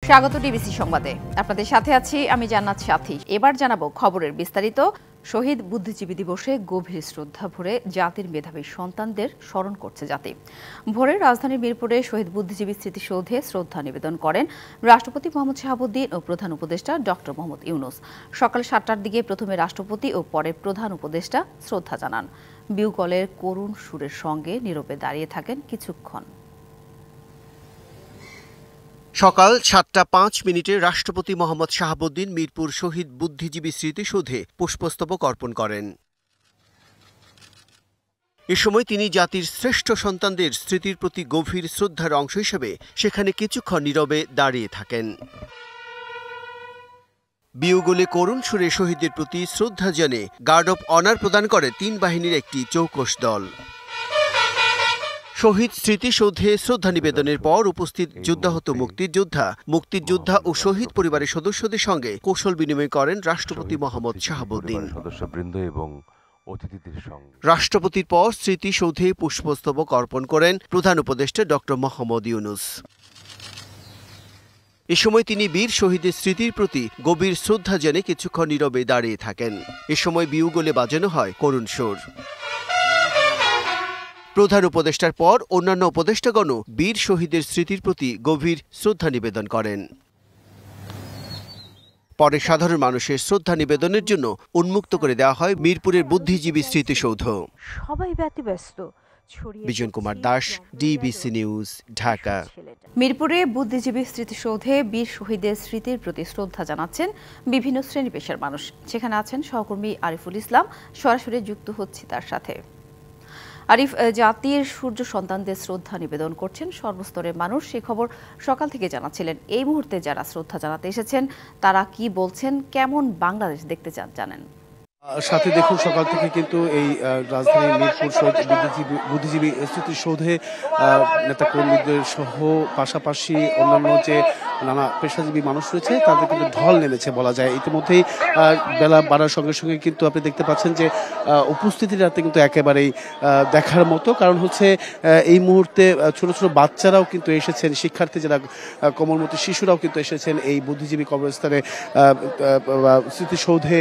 স্বাগত ডিবিসি সংবাদে। আপনাদের সাথে আছি আমি জান্নাত সাথী। এবার জানাবো খবরের বিস্তারিত। শহীদ বুদ্ধিজীবী দিবসে গভীর শ্রদ্ধা ভরে জাতির মেধাবী সন্তানদের স্মরণ করছে জাতি। ভোরে রাজধানীর মিরপুরে শহীদ বুদ্ধিজীবী স্মৃতিসৌধে শ্রদ্ধা নিবেদন করেন রাষ্ট্রপতি মোহাম্মদ শাহাবুদ্দিন ও প্রধান উপদেষ্টা ডক্টর মোহাম্মদ ইউনূস। সকাল ৭টার দিকে প্রথমে রাষ্ট্রপতি ও পরে প্রধান উপদেষ্টা শ্রদ্ধা জানান। বিউগলের করুণ সুরের সঙ্গে নীরবে দাঁড়িয়ে থাকেন কিছুক্ষণ। সকাল ৭টা ৫ রাষ্ট্রপতি মোহাম্মদ শাহাবুদ্দিন মিরপুর শহীদ বুদ্ধিজীবী স্মৃতিসৌধে পুষ্পস্তবক অর্পণ করেন। এ সময় তিনি জাতির শ্রেষ্ঠ সন্তানদের স্মৃতির প্রতি গভীর শ্রদ্ধার অংশ হিসেবে সেখানে কিছুক্ষণ নীরবে দাঁড়িয়ে থাকেন। বিউগলে করুণ সুরে শহীদদের প্রতি শ্রদ্ধা জানিয়ে গার্ড অব অনার প্রদান করে ৩ বাহিনীর একটি চৌকস দল। শহীদ স্মৃতিসৌধে শ্রদ্ধা নিবেদনের পর উপস্থিত যুদ্ধাহত মুক্তিযোদ্ধা ও শহীদ পরিবারের সদস্যদের সঙ্গে কৌশল বিনিময় করেন রাষ্ট্রপতি মোহাম্মদ শাহাবুদ্দিন। রাষ্ট্রপতির পর স্মৃতিসৌধে পুষ্পস্তবক অর্পণ করেন প্রধান উপদেষ্টা ডক্টর মোহাম্মদ ইউনূস। এ সময় তিনি বীর শহীদের স্মৃতির প্রতি গভীর শ্রদ্ধা জানিয়ে কিছুক্ষণ নীরবে দাঁড়িয়ে থাকেন। এ সময় বিউগলে বাজানো হয় করুণ সুর। প্রধান উপদেষ্টার পর অন্যান্য উপদেষ্টাগণও বীর শহীদের স্মৃতির প্রতি গভীর শ্রদ্ধা নিবেদন করেন। পরে সাধারণ মানুষের শ্রদ্ধা নিবেদনের জন্য উন্মুক্ত করে দেওয়া হয় মিরপুরের বুদ্ধিজীবী স্মৃতিসৌধ। সবাই ব্যতিব্যস্ত। Bijan Kumar Das, DBC news, Dhaka. মিরপুরে বুদ্ধিজীবী স্মৃতিসৌধে বীর শহীদের স্মৃতির প্রতি শ্রদ্ধা জানাচ্ছেন বিভিন্ন শ্রেণী পেশার মানুষ। সেখানে আছেন সহকর্মী আরিফুল ইসলাম, সরাসরি যুক্ত হচ্ছে তার সাথে। আরিফ, জাতির সূর্য সন্তানদের শ্রদ্ধা নিবেদন করছেন সর্বস্তরের মানুষ, সে খবর সকাল থেকে জানাচ্ছিলেন। এই মুহূর্তে যারা শ্রদ্ধা জানাতে এসেছেন তারা কি বলছেন, কেমন বাংলাদেশ দেখতে চান জানেন? সাথে দেখুন, সকাল থেকে কিন্তু এই রাজধানীর মিরপুর শহীদ বুদ্ধিজীবী স্মৃতিসৌধে নেতাকর্মীদের সহ পাশাপাশি অন্যান্য যে নানা পেশাজীবী মানুষ রয়েছে তাদের কিন্তু ঢল নেমেছে বলা যায়। ইতিমধ্যেই বেলা বাড়ার সঙ্গে সঙ্গে কিন্তু আপনি দেখতে পাচ্ছেন যে উপস্থিতিটা কিন্তু একেবারেই দেখার মতো। কারণ হচ্ছে এই মুহূর্তে ছোট ছোট বাচ্চারাও কিন্তু এসেছেন, শিক্ষার্থী যারা কোমলমতি শিশুরাও কিন্তু এসেছেন এই বুদ্ধিজীবী কবরস্থানে স্মৃতিসৌধে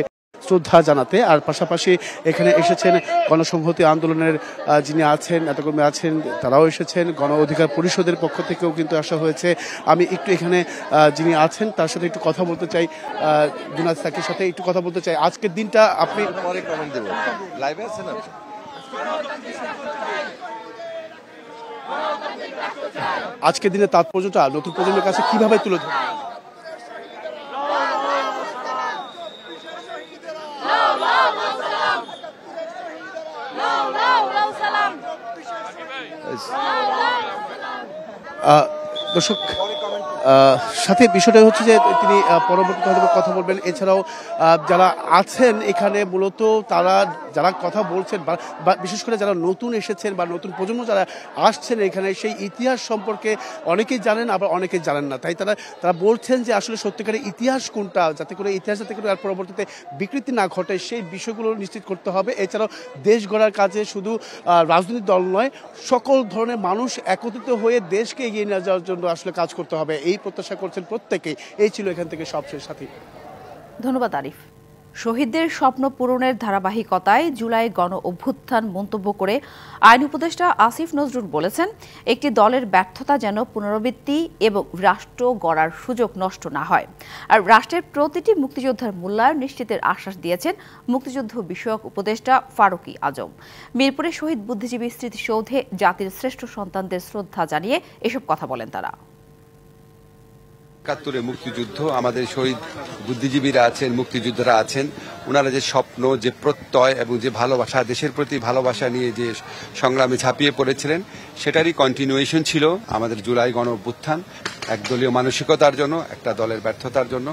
শ্রদ্ধা জানাতে। আর পাশাপাশি এখানে এসেছেন গণসংহতি আন্দোলনের যিনি আছেন, নেতাকর্মী আছেন, তারাও এসেছেন। গণ অধিকার পরিষদের পক্ষ থেকেও কিন্তু আসা হয়েছে। আমি একটু এখানে যিনি আছেন তার সাথে একটু কথা বলতে চাই, জুনায়েদ সাকির সাথে একটু কথা বলতে চাই। আজকের দিনটা আপনি পরে কমেন্ট দেব, লাইভে আছেন আপনি। আজকের দিনের তাৎপর্যটা নতুন প্রজন্মের কাছে কিভাবে তুলে ধরবেন? দর্শক, সাথে বিষয়টা হচ্ছে যে তিনি পরবর্তী কথা বলবেন। এছাড়াও যারা আছেন এখানে মূলত তারা যারা কথা বলছেন বা বিশেষ করে যারা নতুন এসেছেন বা নতুন প্রজন্ম যারা আসছেন এখানে, সেই ইতিহাস সম্পর্কে অনেকেই জানেন আবার অনেকেই জানেন না। তাই তারা বলছেন যে আসলে সত্যিকারের ইতিহাস কোনটা, যাতে করে ইতিহাস যাতে করে আর পরবর্তীতে বিকৃতি না ঘটে সেই বিষয়গুলো নিশ্চিত করতে হবে। এছাড়াও দেশ গড়ার কাজে শুধু রাজনৈতিক দল নয়, সকল ধরনের মানুষ একত্রিত হয়ে দেশকে এগিয়ে নিয়ে যাওয়ার জন্য আসলে কাজ করতে হবে, এই প্রত্যাশা করছেন প্রত্যেকেই। এই ছিল এখান থেকে সবশেষ সাথী। ধন্যবাদ আরিফ। শহীদদের স্বপ্ন পূরণের ধারাবাহিকতায় জুলাই গণ অভ্যুত্থান মন্তব্য করে আইন উপদেষ্টা আসিফ নজরুল বলেছেন, একটি দলের ব্যর্থতা যেন পুনরাবৃত্তি এবং রাষ্ট্র গড়ার সুযোগ নষ্ট না হয়। আর রাষ্ট্রের প্রতিটি মুক্তিযোদ্ধার মূল্যায়ন নিশ্চিতের আশ্বাস দিয়েছেন মুক্তিযুদ্ধ বিষয়ক উপদেষ্টা ফারুকী আজম। মিরপুরে শহীদ বুদ্ধিজীবী স্মৃতিসৌধে জাতির শ্রেষ্ঠ সন্তানদের শ্রদ্ধা জানিয়ে এসব কথা বলেন তারা। ৭১ মুক্তিযুদ্ধ, আমাদের শহীদ বুদ্ধিজীবীরা আছেন, মুক্তিযোদ্ধারা আছেন, ওনারা যে স্বপ্ন, যে প্রত্যয় এবং যে ভালোবাসা, দেশের প্রতি ভালোবাসা নিয়ে যে সংগ্রামে ঝাঁপিয়ে পড়েছিলেন, সেটারই কন্টিনিউয়েশন ছিল আমাদের জুলাই গণ অভ্যুত্থান। একদলীয় মানসিকতার জন্য, একটা দলের ব্যর্থতার জন্য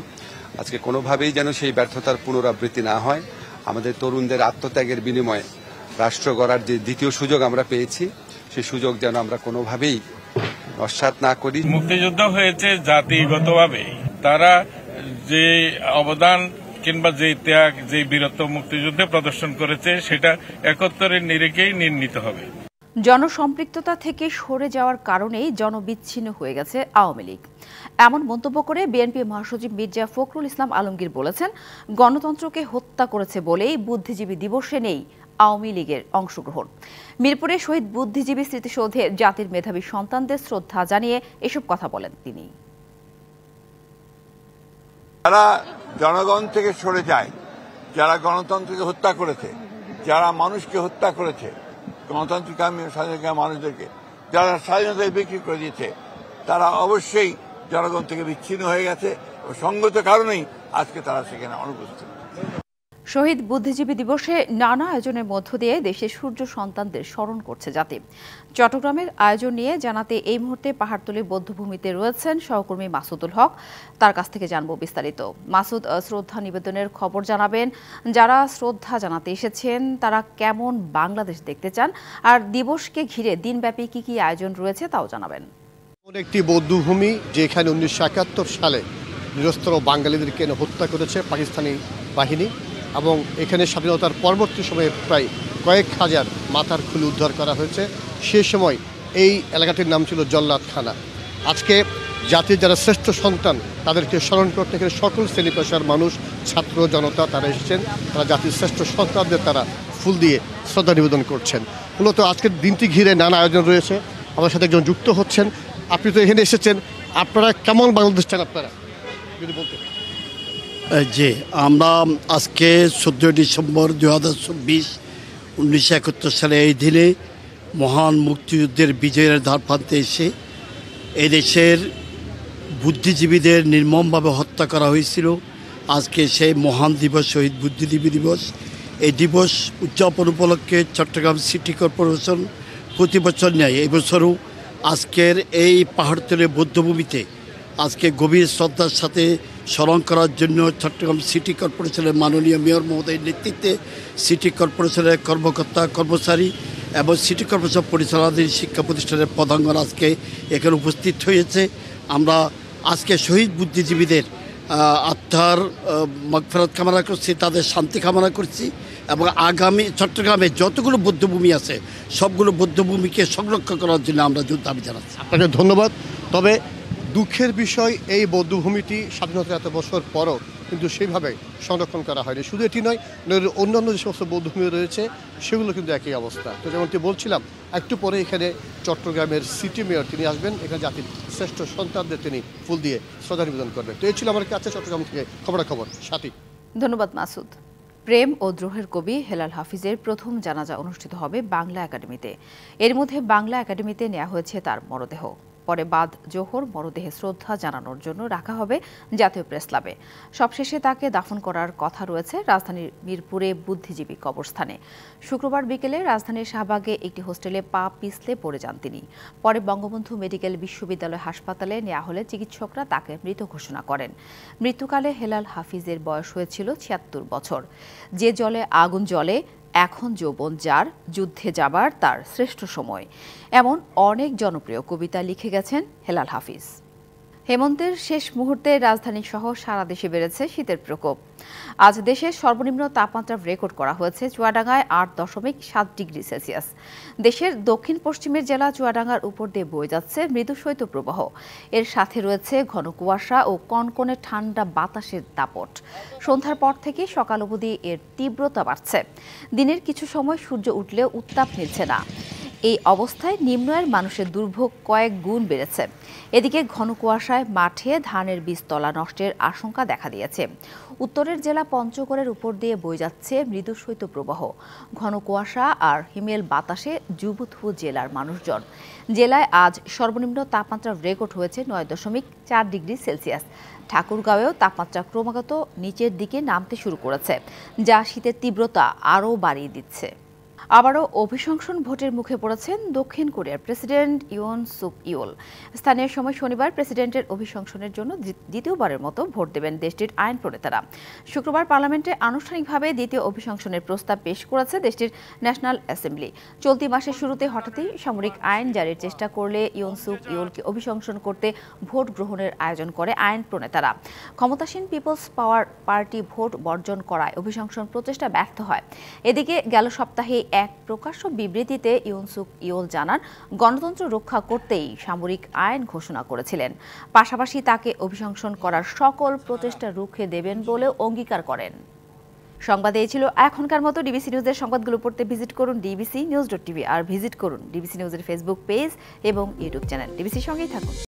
আজকে কোনোভাবেই যেন সেই ব্যর্থতার পুনরাবৃত্তি না হয়। আমাদের তরুণদের আত্মত্যাগের বিনিময়ে রাষ্ট্র গড়ার যে দ্বিতীয় সুযোগ আমরা পেয়েছি, সেই সুযোগ যেন আমরা কোনোভাবেই নস্যাৎ না করি। মুক্তিযুদ্ধ হয়েছে জাতিগতভাবে, তারা যে অবদান কিংবা যে ত্যাগ, যে বীরত্ব মুক্তিযুদ্ধে প্রদর্শন করেছে সেটা ৭১-এর নিরিখেই নির্ণীত হবে। জনসম্পৃক্ততা থেকে সরে যাওয়ার কারণেই জনবিচ্ছিন্ন হয়ে গেছে আওয়ামী লীগ। এমন মন্তব্য করে বিএনপি মহাসচিব মির্জা ফখরুল ইসলাম আলমগীর বলেছেন, গণতন্ত্রকে হত্যা করেছে বলেই বুদ্ধিজীবী দিবসে নেই আওয়ামী লীগের অংশগ্রহণ। মিরপুরে শহীদ বুদ্ধিজীবী স্মৃতিসৌধে জাতির মেধাবী সন্তানদের শ্রদ্ধা জানিয়ে এসব কথা বলেন তিনি। যারা জনগণ থেকে সরে যায়, যারা গণতন্ত্রকে হত্যা করেছে, যারা মানুষকে হত্যা করেছে, গণতান্ত্রিক স্বাধীনতা মানুষদেরকে যারা স্বাধীনতায় বিক্রি করে দিয়েছে, তারা অবশ্যই জনগণ থেকে বিচ্ছিন্ন হয়ে গেছে ও সঙ্গত কারণেই আজকে তারা সেখানে অনুপস্থিত। শহীদ বুদ্ধিজীবী দিবসে নানা আয়োজনের মধ্য দিয়ে দেশের সূর্য সন্তানদের স্মরণ করছে জাতি। চট্টগ্রামের আয়োজন নিয়ে জানাতে এই মুহূর্তে পাহাড়তলী বধ্যভূমিতে রয়েছেন সহকর্মী মাসুদুল হক। তার কাছ থেকে জানবো বিস্তারিত। মাসুদ, শ্রদ্ধা নিবেদনের খবর জানাবেন। যারা শ্রদ্ধা জানাতে এসেছেন তারা কেমন বাংলাদেশ দেখতে চান, আর দিবসকে ঘিরে দিনব্যাপী কি কি আয়োজন রয়েছে তাও জানাবেন। একটি বধ্যভূমি যেখানে 1971 সালে নিরস্ত্র বাঙালিদেরকে হত্যা করেছে পাকিস্তানি বাহিনী, এবং এখানে স্বাধীনতার পরবর্তী সময়ে প্রায় কয়েক হাজার মাথার খুলি উদ্ধার করা হয়েছে। সে সময় এই এলাকাটির নাম ছিল জল্লাদখানা। আজকে জাতির যারা শ্রেষ্ঠ সন্তান তাদেরকে স্মরণ করতে এখানে সকল শ্রেণী পেশার মানুষ, ছাত্র জনতা তারা এসেছেন। তারা জাতির শ্রেষ্ঠ সন্তানদের তারা ফুল দিয়ে শ্রদ্ধা নিবেদন করছেন। মূলত আজকের দিনটি ঘিরে নানা আয়োজন রয়েছে। আমার সাথে একজন যুক্ত হচ্ছেন। আপনি তো এখানে এসেছেন, আপনারা কেমন বাংলাদেশ চান আপনারা যদি বলতে? জি, আমরা আজকে 14 ডিসেম্বর 2024 1971 সালে এই দিনে মহান মুক্তিযুদ্ধের বিজয়ের দ্বারপ্রান্তে এসে এদেশের বুদ্ধিজীবীদের নির্মমভাবে হত্যা করা হয়েছিল। আজকে সেই মহান দিবস শহীদ বুদ্ধিজীবী দিবস। এই দিবস উদযাপন উপলক্ষে চট্টগ্রাম সিটি কর্পোরেশন প্রতি বছর নেয়। এই বছরও আজকের এই পাহাড়তলী বধ্যভূমিতে আজকে গভীর শ্রদ্ধার সাথে স্মরণ করার জন্য চট্টগ্রাম সিটি কর্পোরেশনের মাননীয় মেয়র মহোদয়ের নেতৃত্বে সিটি কর্পোরেশনের কর্মকর্তা কর্মচারী এবং সিটি কর্পোরেশন পরিচালনাধীন শিক্ষা প্রতিষ্ঠানের প্রধানগণ আজকে এখানে উপস্থিত হয়েছে। আমরা আজকে শহীদ বুদ্ধিজীবীদের আত্মার মাগফিরাত কামনা করছি, তাদের শান্তি কামনা করছি, এবং আগামী চট্টগ্রামে যতগুলো বধ্যভূমি আছে সবগুলো বধ্যভূমিকে সংরক্ষণ করার জন্য আমরা দাবি জানাচ্ছি। আপনাকে ধন্যবাদ। তবে দুঃখের বিষয় এই বধ্যভূমিটি স্বাধীনতার এত বছর পরও কিন্তু সেইভাবে সংরক্ষণ করা হয়নি। শুধু এটি নয়, অন্যান্য যে সমস্ত বধ্যভূমি রয়েছে সেগুলো কিন্তু একই অবস্থা। তো যেমনটি বলছিলাম, একটু পরে এখানে চট্টগ্রামের সিটি মেয়র তিনি আসবেন, এখানে জাতির শ্রেষ্ঠ সন্তানদের তিনি ফুল দিয়ে শ্রদ্ধা নিবেদন করবেন। তো এই ছিল আমার কাছে চট্টগ্রাম থেকে খবরাখবর। সাথী, ধন্যবাদ মাসুদ। প্রেম ও দ্রোহের কবি হেলাল হাফিজের প্রথম জানাজা অনুষ্ঠিত হবে বাংলা একাডেমিতে। এর মধ্যে বাংলা একাডেমিতে নেওয়া হয়েছে তার মরদেহ। পরে বাদ জোহর মরদেহে শ্রদ্ধা জানানোর জন্য রাখা হবে জাতীয় প্রেস ক্লাবে। সবশেষে তাকে দাফন করার কথা রয়েছে রাজধানীর মিরপুরে বুদ্ধিজীবী কবরস্থানে। শুক্রবার বিকেলে রাজধানীর শাহবাগে একটি হোস্টেলে পা পিছলে পড়ে যান তিনি। পরে বঙ্গবন্ধু মেডিকেল বিশ্ববিদ্যালয় হাসপাতালে নেওয়া হলে চিকিৎসকরা তাকে মৃত ঘোষণা করেন। মৃত্যুকালে হেলাল হাফিজের বয়স হয়েছিল ৭৬ বছর। যে জলে আগুন জ্বলে এখন যৌবন যার, যুদ্ধে যাবার তার শ্রেষ্ঠ সময়, এমন অনেক জনপ্রিয় কবিতা লিখে গেছেন হেলাল হাফিজ। হেমন্তের শেষ মুহূর্তে রাজধানী সহ সারা দেশে বেড়েছে শীতের প্রকোপ। আজ দেশের সর্বনিম্ন তাপমাত্রা রেকর্ড করা হয়েছে চুয়াডাঙ্গায় ৮.৭ ডিগ্রি সেলসিয়াস। দেশের দক্ষিণ পশ্চিমের জেলা চুয়াডাঙ্গার উপর দিয়ে বয়ে যাচ্ছে মৃদু শৈত্যপ্রবাহ। এর সাথে রয়েছে ঘন কুয়াশা ও কনকনে ঠান্ডা বাতাসের দাপট। সন্ধ্যার পর থেকে সকাল অবধি এর তীব্রতা বাড়ছে। দিনের কিছু সময় সূর্য উঠলেও উত্তাপ মিলছে না। এই অবস্থায় নিম্ন আয়ের মানুষের দুর্ভোগ কয়েক গুণ বেড়েছে। এদিকে ঘন কুয়াশায় মাঠে ধানের বীজতলা নষ্টের আশঙ্কা দেখা দিয়েছে। উত্তরের জেলা পঞ্চগড়ের উপর দিয়ে বয়ে যাচ্ছে মৃদু শৈত্যপ্রবাহ। ঘন কুয়াশা আর হিমেল বাতাসে জুবুথু জেলার মানুষজন। জেলায় আজ সর্বনিম্ন তাপমাত্রা রেকর্ড হয়েছে ৯.৪ ডিগ্রি সেলসিয়াস। ঠাকুরগাঁওয়েও তাপমাত্রা ক্রমাগত নিচের দিকে নামতে শুরু করেছে, যা শীতের তীব্রতা আরও বাড়িয়ে দিচ্ছে। আবারও অভিশংসন ভোটের মুখে পড়েছেন দক্ষিণ কোরিয়ার প্রেসিডেন্ট ইউন সুক ইউল। স্থানীয় সময় শনিবার প্রেসিডেন্টের অভিশংসনের জন্য দ্বিতীয়বারের মতো ভোট দেবেন দেশটির আইন প্রণেতারা। শুক্রবার পার্লামেন্টে আনুষ্ঠানিকভাবে দ্বিতীয় অভিশংসনের প্রস্তাব পেশ করেছে দেশটির ন্যাশনাল অ্যাসেম্বলি। চলতি মাসের শুরুতে হঠাৎই সামরিক আইন জারির চেষ্টা করলে ইউন সুক ইউলকে অভিশংসন করতে ভোট গ্রহণের আয়োজন করে আইন প্রণেতারা। ক্ষমতাসীন পিপলস পাওয়ার পার্টি ভোট বর্জন করায় অভিশংসন প্রচেষ্টা ব্যর্থ হয়। এদিকে গেল সপ্তাহে এক প্রকাশ্য বিবৃতিতে ইউন সুক ইয়োল জানান, গণতন্ত্র রক্ষা করতেই সামরিক আইন ঘোষণা করেছিলেন। পাশাপাশি তাকে অভিশংসন করার সকল প্রচেষ্টা রুখে দেবেন বলেও অঙ্গীকার করেন। সংবাদ এই ছিল এখনকার মতো। ডিবিসি নিউজের সংবাদগুলো পড়তে ভিজিট করুন dbcnews.tv আর ভিজিট করুন ডিবিসি নিউজের ফেসবুক পেজ এবং ইউটিউব চ্যানেল। ডিবিসির সঙ্গেই থাকুন।